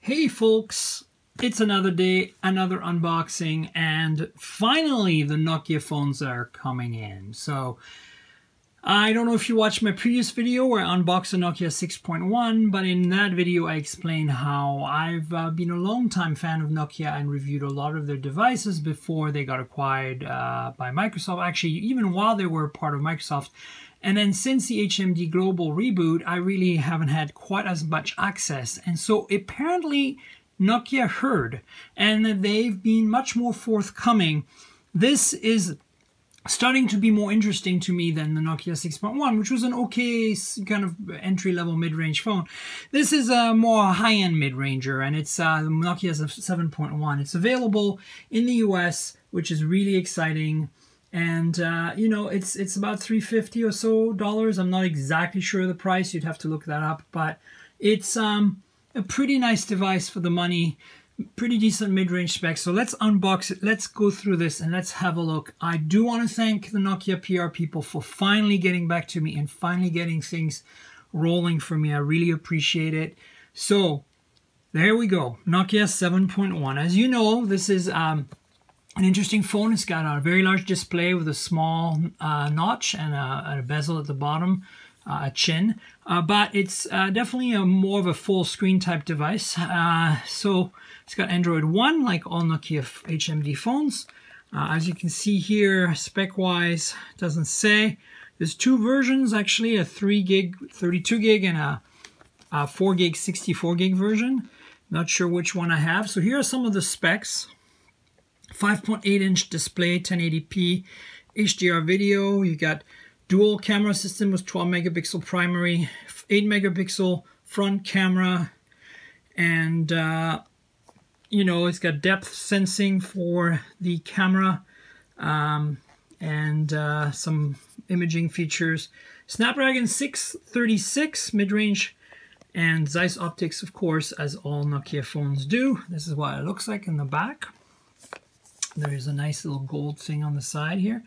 Hey folks, it's another day, another unboxing, and finally the Nokia phones are coming in. So I don't know if you watched my previous video where I unboxed the Nokia 6.1, but in that video I explained how I've been a long time fan of Nokia and reviewed a lot of their devices before they got acquired by Microsoft, actually even while they were part of Microsoft. And then since the HMD Global reboot, I really haven't had quite as much access. And so apparently Nokia heard, and they've been much more forthcoming. This is starting to be more interesting to me than the Nokia 6.1, which was an okay kind of entry-level mid-range phone. This is a more high-end mid-ranger, and it's Nokia 7.1. It's available in the US, which is really exciting. And you know, it's about $350 or so. I'm not exactly sure of the price. You'd have to look that up, but it's a pretty nice device for the money. Pretty decent mid-range specs. So let's unbox it. Let's go through this and let's have a look. I do want to thank the Nokia PR people for finally getting back to me and finally getting things rolling for me. I really appreciate it. So there we go. Nokia 7.1. As you know, this is an interesting phone. It's got a very large display with a small notch and a bezel at the bottom, a chin. But it's definitely more of a full screen type device. So it's got Android 1, like all Nokia HMD phones. As you can see here, spec-wise, it doesn't say. There's two versions, actually, a 3 gig, 32 gig, and a 4 gig, 64 gig version. Not sure which one I have. So here are some of the specs. 5.8-inch display, 1080p, HDR video. You got dual camera system with 12 megapixel primary, 8 megapixel front camera, and you know, it's got depth sensing for the camera, and some imaging features. Snapdragon 636 mid-range, and Zeiss optics, of course, as all Nokia phones do. This is what it looks like in the back. There's a nice little gold thing on the side here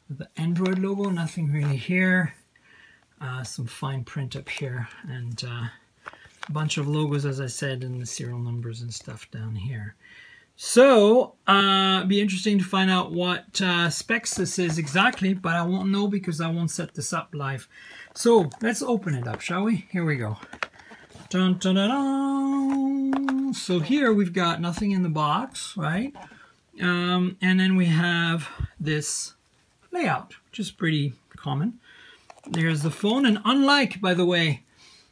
with the Android logo. Nothing really here. Some fine print up here, and a bunch of logos, as I said, and the serial numbers and stuff down here. So it'd be interesting to find out what specs this is exactly, but I won't know because I won't set this up live. So let's open it up, shall we? Here we go. Dun, dun, dun, dun. So here we've got nothing in the box, right? And then we have this layout, which is pretty common. There's the phone, and unlike, by the way,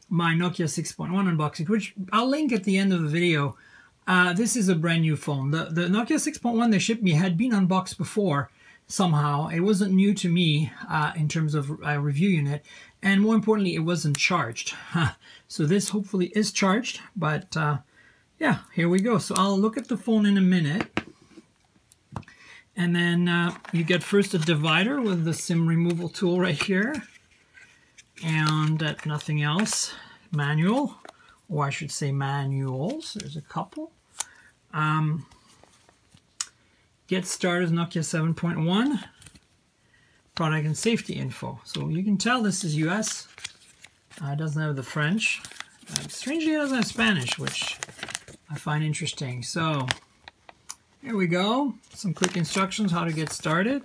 my Nokia 6.1 unboxing, which I'll link at the end of the video, this is a brand new phone. The Nokia 6.1 they shipped me had been unboxed before somehow. It wasn't new to me in terms of reviewing it, and more importantly, it wasn't charged. So this hopefully is charged, but yeah, here we go. So I'll look at the phone in a minute. And then you get first a divider with the SIM removal tool right here. And nothing else. Manual, or I should say manuals. There's a couple. Get started Nokia 7.1. Product and safety info. So you can tell this is US. It doesn't have the French. Strangely, it doesn't have Spanish, which I find interesting. So here we go. Some quick instructions how to get started,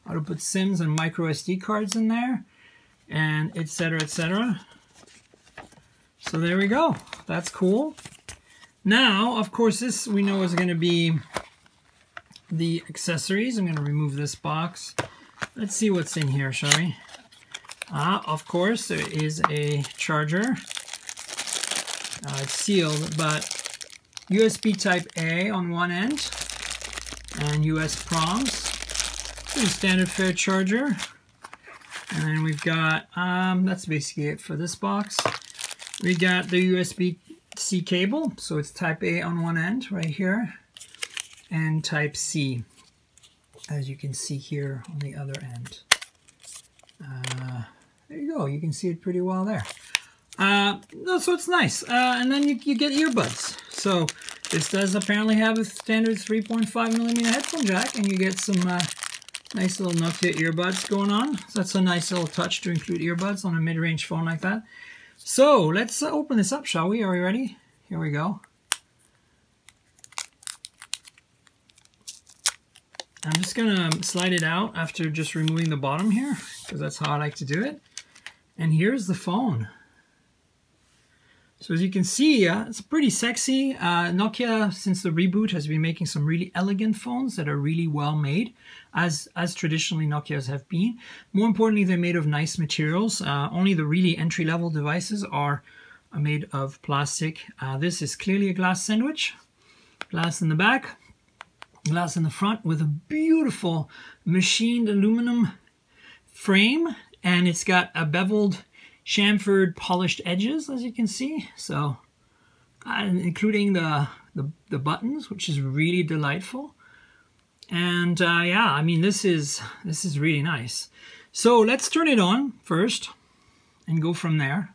how to put SIMs and micro SD cards in there, and etc. etc. So there we go. That's cool. Now, of course, this we know is going to be the accessories. I'm going to remove this box. Let's see what's in here, shall we? Of course, there is a charger. It's sealed, but USB Type A on one end, and US proms, pretty standard fare charger. And then we've got, that's basically it for this box. We got the USB-C cable, so it's Type A on one end right here, and Type C, as you can see here on the other end. There you go, you can see it pretty well there. So it's nice. And then you get earbuds. So this does apparently have a standard 3.5mm headphone jack, and you get some nice little Nokia earbuds going on. So that's a nice little touch to include earbuds on a mid-range phone like that. So let's open this up, shall we? Are we ready? Here we go. I'm just gonna slide it out after just removing the bottom here, because that's how I like to do it. And here's the phone. So as you can see, it's pretty sexy. Nokia, since the reboot, has been making some really elegant phones that are really well made, as traditionally Nokias have been. More importantly, they're made of nice materials. Only the really entry-level devices are made of plastic. This is clearly a glass sandwich. Glass in the back, glass in the front, with a beautiful machined aluminum frame, and it's got a beveled chamfered polished edges, as you can see, so including the buttons, which is really delightful. And yeah, I mean, this is really nice. So let's turn it on first and go from there.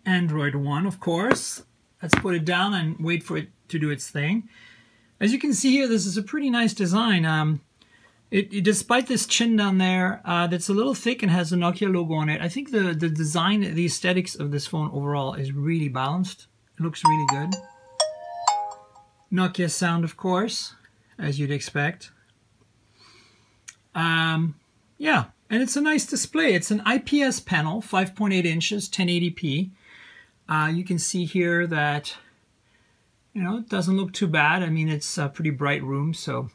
Android One, of course. Let's put it down and wait for it to do its thing. As you can see here, this is a pretty nice design. Despite this chin down there, that's a little thick and has a Nokia logo on it, I think the design, the aesthetics of this phone overall is really balanced. It looks really good. Nokia sound, of course, as you'd expect. Yeah, and it's a nice display. It's an IPS panel, 5.8 inches, 1080p. You can see here that, you know, it doesn't look too bad. I mean, it's a pretty bright room, so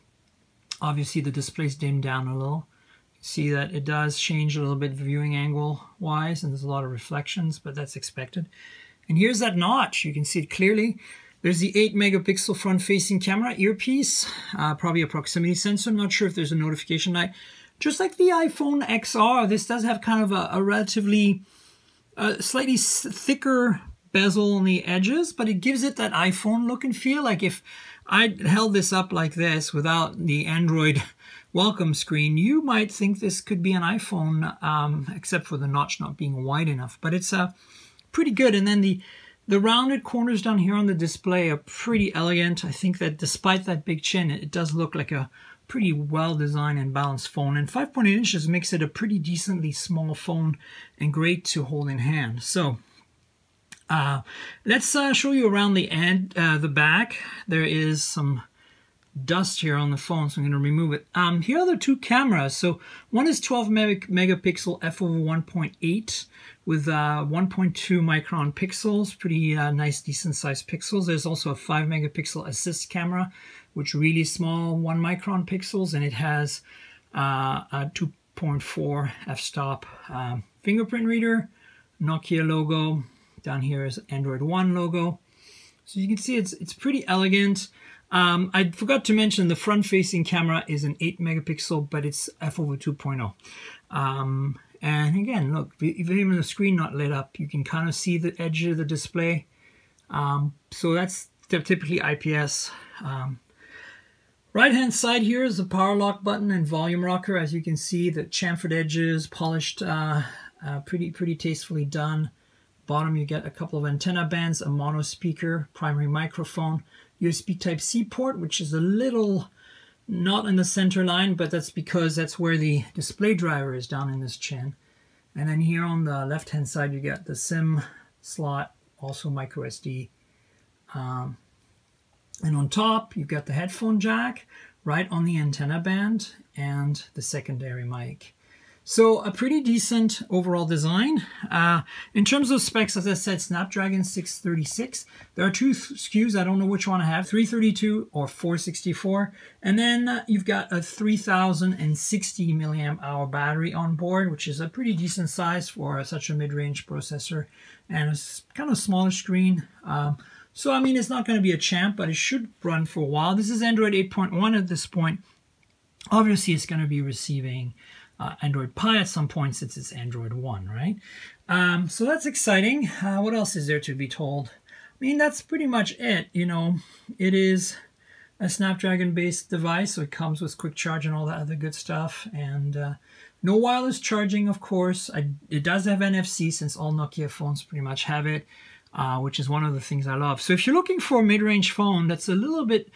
obviously the display's dimmed down a little. You see that it does change a little bit viewing angle wise, and there's a lot of reflections, but that's expected. And here's that notch. You can see it clearly. There's the 8 megapixel front facing camera, earpiece, probably a proximity sensor. I'm not sure if there's a notification light. Just like the iPhone XR, this does have kind of a relatively slightly thicker bezel on the edges, but it gives it that iPhone look and feel. Like if I held this up like this without the Android welcome screen, you might think this could be an iPhone, except for the notch not being wide enough. But it's pretty good. And then the rounded corners down here on the display are pretty elegant. I think that despite that big chin, it does look like a pretty well-designed and balanced phone. And 5.8 inches makes it a pretty decently small phone and great to hold in hand. So let's show you around the back. There is some dust here on the phone, so I'm going to remove it. Here are the two cameras. So one is 12 megapixel f/1.8 with 1.2 micron pixels, pretty nice, decent sized pixels. There's also a 5 megapixel assist camera, which really small 1 micron pixels, and it has a 2.4 f-stop fingerprint reader, Nokia logo. Down here is Android One logo. So you can see it's pretty elegant. I forgot to mention the front-facing camera is an 8 megapixel, but it's f/2.0. And again, look, even the screen not lit up, you can kind of see the edge of the display. So that's typically IPS. Right-hand side here is the power lock button and volume rocker. As you can see, the chamfered edges, polished, pretty tastefully done. Bottom, you get a couple of antenna bands, a mono speaker, primary microphone, USB Type-C port, which is a little not in the center line, but that's because that's where the display driver is, down in this chin. And then here on the left-hand side, you get the SIM slot, also micro SD. And on top, you've got the headphone jack right on the antenna band and the secondary mic. So a pretty decent overall design. In terms of specs, as I said, Snapdragon 636. There are two SKUs. I don't know which one I have, 332 or 464. And then you've got a 3060 milliamp hour battery on board, which is a pretty decent size for such a mid-range processor, and a kind of smaller screen. So, I mean, it's not going to be a champ, but it should run for a while. This is Android 8.1 at this point. Obviously, it's going to be receiving Android Pie at some point, since it's Android One, right? So that's exciting. What else is there to be told? I mean, that's pretty much it. You know, it is a Snapdragon-based device, so it comes with quick charge and all that other good stuff. And no wireless charging, of course. It does have NFC, since all Nokia phones pretty much have it, which is one of the things I love. So if you're looking for a mid-range phone that's a little bit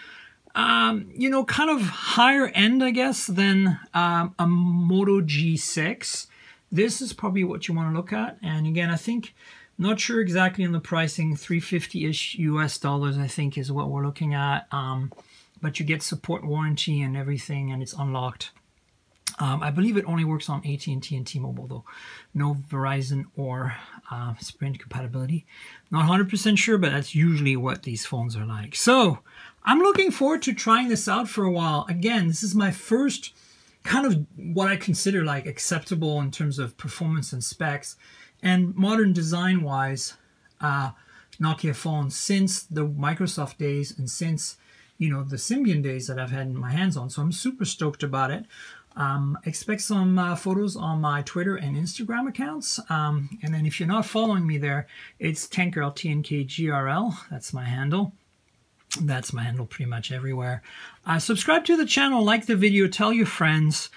you know, kind of higher end, I guess, than a Moto G6, this is probably what you want to look at. And again, I think, not sure exactly on the pricing, $350-ish US, I think, is what we're looking at. but you get support warranty and everything, and it's unlocked. I believe it only works on AT&T and T-Mobile, though. No Verizon or Sprint compatibility. Not 100% sure, but that's usually what these phones are like. So I'm looking forward to trying this out for a while. Again, this is my first kind of what I consider like acceptable in terms of performance and specs and modern design-wise Nokia phones since the Microsoft days and since, you know, the Symbian days that I've had my hands on. So I'm super stoked about it. Expect some photos on my Twitter and Instagram accounts. And then if you're not following me there, it's Tankgirl, TNKGRL. That's my handle. That's my handle pretty much everywhere. Subscribe to the channel, like the video, tell your friends.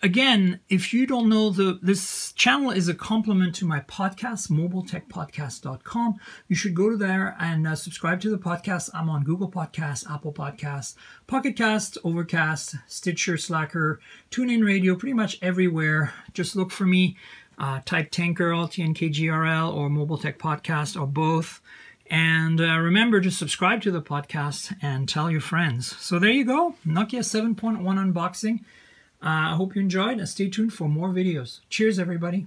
Again, if you don't know, this channel is a complement to my podcast, mobiletechpodcast.com. You should go to there and subscribe to the podcast. I'm on Google Podcasts, Apple Podcasts, Pocket Cast, Overcast, Stitcher, Slacker, TuneIn Radio, pretty much everywhere. Just look for me. Type Tankgirl, TNKGRL, or Mobile Tech Podcast, or both. And remember to subscribe to the podcast and tell your friends. So there you go, Nokia 7.1 unboxing. I hope you enjoyed, and stay tuned for more videos. Cheers, everybody.